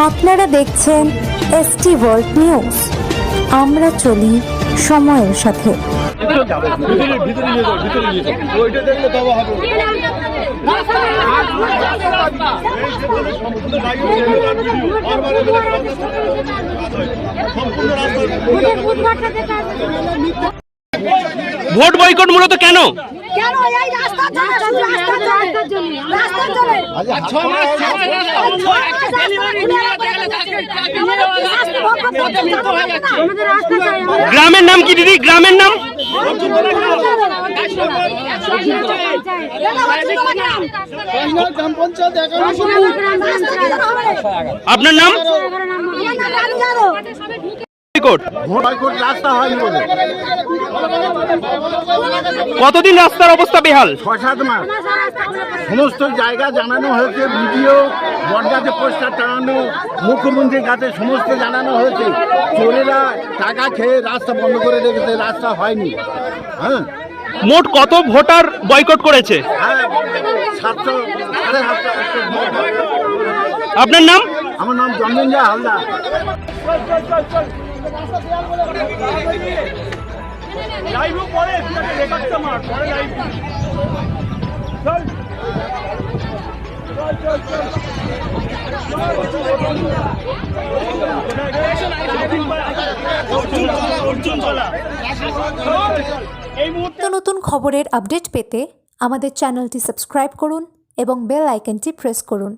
আপনারা দেখছেন ST world news. আমরা চলি সময়ের সাথে। ভোট বয়কট মূলত কেন? গ্রামের নাম কি দিদি? গ্রামের নাম আপনার নাম? কতদিন রাস্তার অবস্থা বেহাল? ৬-৭ মাস। সমস্ত জায়গা জানানো হয়েছে, ভিডিও, বটগাছে পোস্টার টানানো, মুখ্যমন্ত্রীর কাছে সমস্ত জানানো হয়েছে। চোরেরা টাকা খেয়ে রাস্তা বন্ধ করে রেখেছে, রাস্তা হয়নি। হ্যাঁ, মোট কত ভোটার বয়কট করেছে? হ্যাঁ, ৭০০, ৭৫০। আপনার নাম? আমার নাম জন্মেঞ্জা হালদার। নতুন খবরের আপডেট পেতে আমাদের চ্যানেলটি সাবস্ক্রাইব করুন এবং বেল আইকনটি প্রেস করুন।